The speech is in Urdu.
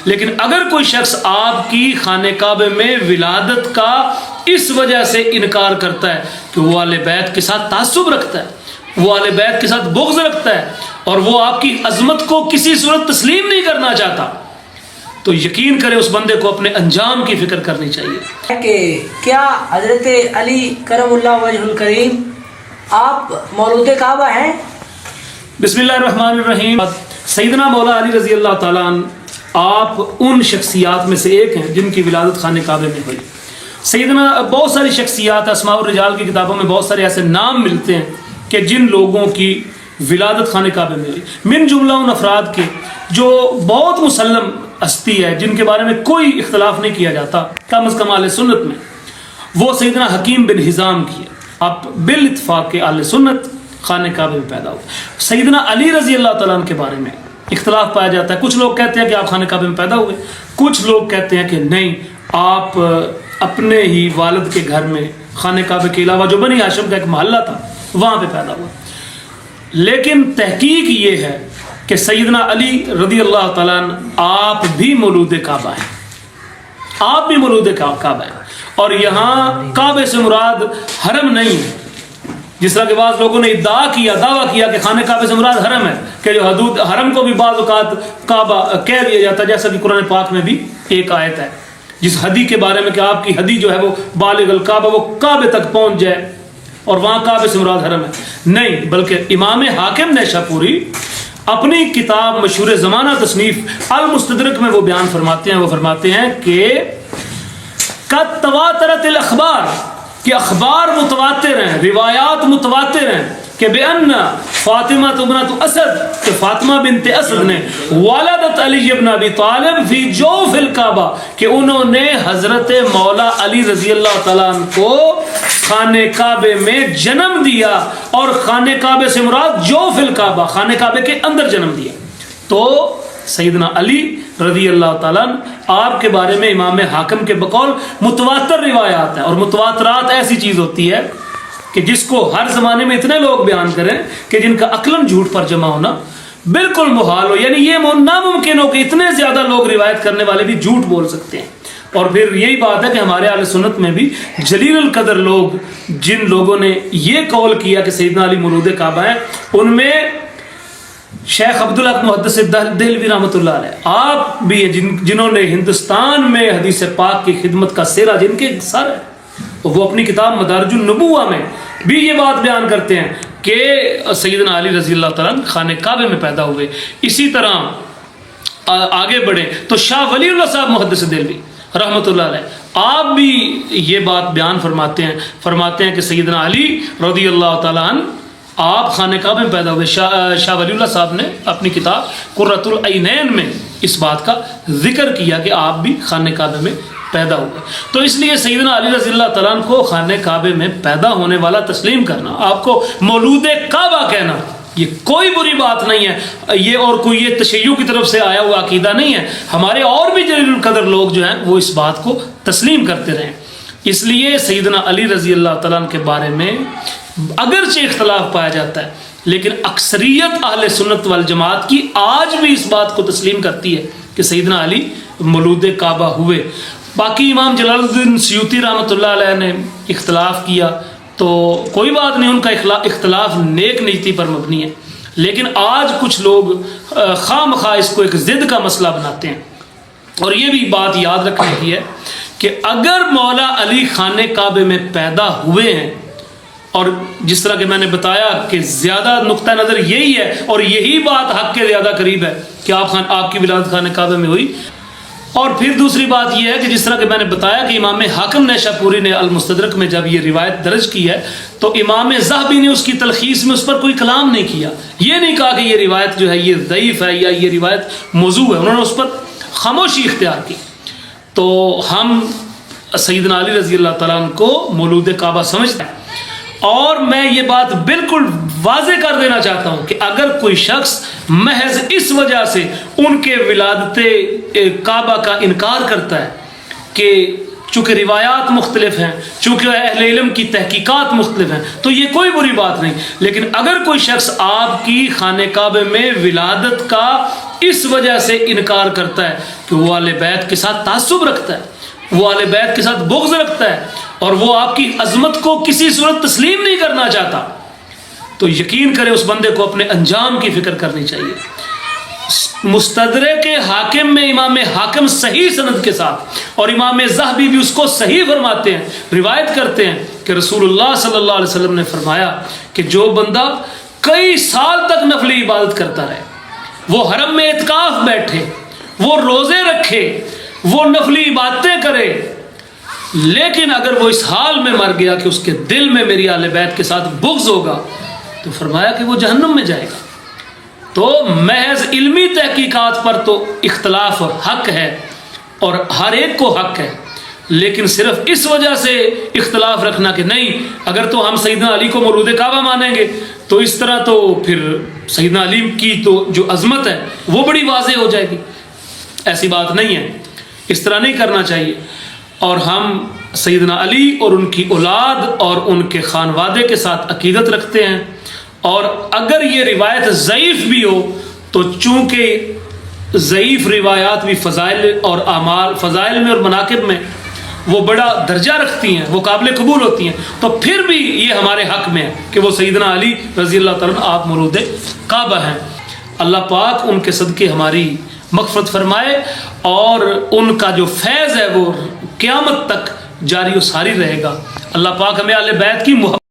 لیکن اگر کوئی شخص آپ کی خانہ کعبہ میں ولادت کا اس وجہ سے انکار کرتا ہے کہ وہ اہل بیت کے ساتھ تعصب رکھتا ہے، وہ اہل بیت کے ساتھ بغض رکھتا ہے، اور وہ آپ کی عظمت کو کسی صورت تسلیم نہیں کرنا چاہتا، تو یقین کرے اس بندے کو اپنے انجام کی فکر کرنی چاہیے کہ کیا حضرت علی کرم اللہ وجہ الکریم آپ مولود کعبہ ہیں؟ بسم اللہ الرحمن الرحیم۔ سیدنا مولا علی رضی اللہ تعالیٰ عنہ آپ ان شخصیات میں سے ایک ہیں جن کی ولادت خانہ کعبہ میں ہوئی۔ سیدنا بہت ساری شخصیات اسماء الرجال کی کتابوں میں بہت سارے ایسے نام ملتے ہیں کہ جن لوگوں کی ولادت خانہ کعبہ میں ہوئی، من جملہ ان افراد کے جو بہت مسلم ہستی ہے، جن کے بارے میں کوئی اختلاف نہیں کیا جاتا کم از کم اہل سنت میں، وہ سیدنا حکیم بن حزام کی ہے۔ آپ بالاتفاق کے اہل سنت خانہ کعبہ میں پیدا ہوئے۔ سیدنا علی رضی اللہ تعالیٰ عنہ کے بارے میں اختلاف پایا جاتا ہے، کچھ لوگ کہتے ہیں کہ آپ خانہ کعبہ میں پیدا ہوئے، کچھ لوگ کہتے ہیں کہ نہیں، آپ اپنے ہی والد کے گھر میں خانہ کعبہ کے علاوہ جو بنی ہاشم کا ایک محلہ تھا وہاں پہ پیدا ہوا۔ لیکن تحقیق یہ ہے کہ سیدنا علی رضی اللہ تعالیٰ عنہ آپ بھی مولود کعبہ ہیں، آپ بھی مولود کعبہ ہیں، اور یہاں کعبے سے مراد حرم نہیں ہے، جس طرح کے بعض لوگوں نے دعویٰ کیا کہ خانہ کعبہ سے مراد حرم ہے، کہ جو حدود حرم کو بھی بعض اوقات کعبہ کہہ دیا جاتا ہے، جیسا کہ قرآن پاک میں بھی ایک آیت ہے جس حدی کے بارے میں کہ آپ کی حدی جو ہے وہ بالغ الکعبہ، وہ کعبے تک پہنچ جائے، اور وہاں کعبے سے مراد حرم ہے نہیں، بلکہ امام حاکم نیشاپوری اپنی کتاب مشہور زمانہ تصنیف المستدرک میں وہ بیان فرماتے ہیں کہ قد تواترت الاخبار، کہ اخبار متواتر ہیں، روایات متواتر ہیں کہ بأن فاطمہ بنت اسد، کہ فاطمہ بنت اسد نے والدت علی بن ابی طالب فی جوف الکعبہ، کہ انہوں نے حضرت مولا علی رضی اللہ تعالیٰ عنہ کو خانہ کعبے میں جنم دیا، اور خانہ کعبے سے مراد جوف الکعبہ، خانہ کعبے کے اندر جنم دیا۔ تو سیدنا علی رضی اللہ تعالیٰ عنہ آپ کے بارے میں امام حاکم کے بقول متواتر روایات ہیں، اور متواترات ایسی چیز ہوتی ہے کہ جس کو ہر زمانے میں اتنے لوگ بیان کریں کہ جن کا عقلاً جھوٹ پر جمع ہونا بالکل محال ہو، یعنی یہ ناممکن ہو کہ اتنے زیادہ لوگ روایت کرنے والے بھی جھوٹ بول سکتے ہیں۔ اور پھر یہی بات ہے کہ ہمارے اہل سنت میں بھی جلیل القدر لوگ جن لوگوں نے یہ قول کیا کہ سیدنا علی مولود کعبہ ہیں، ان میں شیخ عبدالحق محدث دہلوی رحمۃ اللہ علیہ آپ بھی جنہوں نے ہندوستان میں حدیث پاک کی خدمت کا سہرا جن کے سر ہے، وہ اپنی کتاب مدارج النبوہ میں بھی یہ بات بیان کرتے ہیں کہ سیدنا علی رضی اللہ تعالیٰ خانہ کعبے میں پیدا ہوئے۔ اسی طرح آگے بڑھیں تو شاہ ولی اللہ صاحب محدث دہلوی رحمۃ اللہ علیہ آپ بھی یہ بات بیان فرماتے ہیں کہ سیدنا علی رضی اللہ تعالیٰ عنہ آپ خانہ کعبہ میں پیدا ہوئے۔ شاہ ولی اللہ صاحب نے اپنی کتاب قرۃ العینین میں اس بات کا ذکر کیا کہ آپ بھی خانہ کعبہ میں پیدا ہوئے۔ تو اس لیے سیدنا علی رضی اللہ تعالیٰ عنہ کو خانہ کعبے میں پیدا ہونے والا تسلیم کرنا، آپ کو مولود کعبہ کہنا، یہ کوئی بری بات نہیں ہے، یہ اور کوئی یہ تشیع کی طرف سے آیا ہوا عقیدہ نہیں ہے۔ ہمارے اور بھی جلیل القدر لوگ جو ہیں وہ اس بات کو تسلیم کرتے رہے۔ اس لیے سیدنا علی رضی اللہ تعالیٰ عنہ کے بارے میں اگرچہ اختلاف پایا جاتا ہے، لیکن اکثریت اہل سنت والجماعت کی آج بھی اس بات کو تسلیم کرتی ہے کہ سیدنا علی مولود کعبہ ہوئے۔ باقی امام جلال الدین سیوطی رحمۃ اللہ علیہ نے اختلاف کیا تو کوئی بات نہیں، ان کا اختلاف نیک نیتی پر مبنی ہے، لیکن آج کچھ لوگ خواہ مخواہ اس کو ایک ضد کا مسئلہ بناتے ہیں۔ اور یہ بھی بات یاد رکھنے کی ہے کہ اگر مولا علی خانہ کعبے میں پیدا ہوئے ہیں، اور جس طرح کہ میں نے بتایا کہ زیادہ نقطہ نظر یہی ہے اور یہی بات حق کے زیادہ قریب ہے کہ آپ کی ولادت خانہ کعبہ میں ہوئی۔ اور پھر دوسری بات یہ ہے کہ جس طرح کہ میں نے بتایا کہ امام حاکم نیشاپوری نے المستدرک میں جب یہ روایت درج کی ہے تو امام ذہبی نے اس کی تلخیص میں اس پر کوئی کلام نہیں کیا، یہ نہیں کہا کہ یہ روایت جو ہے یہ ضعیف ہے یا یہ روایت موضوع ہے، انہوں نے اس پر خاموشی اختیار کی۔ تو ہم سیدنا علی رضی اللہ تعالیٰ عنہ کو مولود کعبہ سمجھتے ہیں، اور میں یہ بات بالکل واضح کر دینا چاہتا ہوں کہ اگر کوئی شخص محض اس وجہ سے ان کے ولادت کعبہ کا انکار کرتا ہے کہ چونکہ روایات مختلف ہیں، چونکہ اہل علم کی تحقیقات مختلف ہیں، تو یہ کوئی بری بات نہیں، لیکن اگر کوئی شخص آپ کی خانہ کعبہ میں ولادت کا اس وجہ سے انکار کرتا ہے کہ وہ اہل بیت کے ساتھ تعصب رکھتا ہے، وہ اہل بیت کے ساتھ بغض رکھتا ہے، اور وہ آپ کی عظمت کو کسی صورت تسلیم نہیں کرنا چاہتا، تو یقین کرے اس بندے کو اپنے انجام کی فکر کرنی چاہیے۔ مستدرک حاکم میں امام حاکم صحیح سند کے ساتھ، اور امام ذہبی بھی اس کو صحیح فرماتے ہیں، روایت کرتے ہیں کہ رسول اللہ صلی اللہ علیہ وسلم نے فرمایا کہ جو بندہ کئی سال تک نفلی عبادت کرتا رہے، وہ حرم میں اعتکاف بیٹھے، وہ روزے رکھے، وہ نفلی عبادتیں کرے، لیکن اگر وہ اس حال میں مر گیا کہ اس کے دل میں میری اہل بیت کے ساتھ بغض ہوگا، تو فرمایا کہ وہ جہنم میں جائے گا۔ تو محض علمی تحقیقات پر تو اختلاف حق ہے اور ہر ایک کو حق ہے، لیکن صرف اس وجہ سے اختلاف رکھنا کہ نہیں اگر تو ہم سیدنا علی کو مولود کعبہ مانیں گے تو اس طرح تو پھر سیدنا علی کی تو جو عظمت ہے وہ بڑی واضح ہو جائے گی، ایسی بات نہیں ہے، اس طرح نہیں کرنا چاہیے۔ اور ہم سیدنا علی اور ان کی اولاد اور ان کے خانوادے کے ساتھ عقیدت رکھتے ہیں، اور اگر یہ روایت ضعیف بھی ہو تو چونکہ ضعیف روایات بھی فضائل اور اعمال، فضائل میں اور مناقب میں وہ بڑا درجہ رکھتی ہیں، وہ قابل قبول ہوتی ہیں، تو پھر بھی یہ ہمارے حق میں ہے کہ وہ سیدنا علی رضی اللہ تعالیٰ عنہ آپ مولود کعبہ ہیں۔ اللہ پاک ان کے صدقے ہماری مغفرت فرمائے، اور ان کا جو فیض ہے وہ قیامت تک جاری و ساری رہے گا۔ اللہ پاک ہمیں اہل بیت کی محبت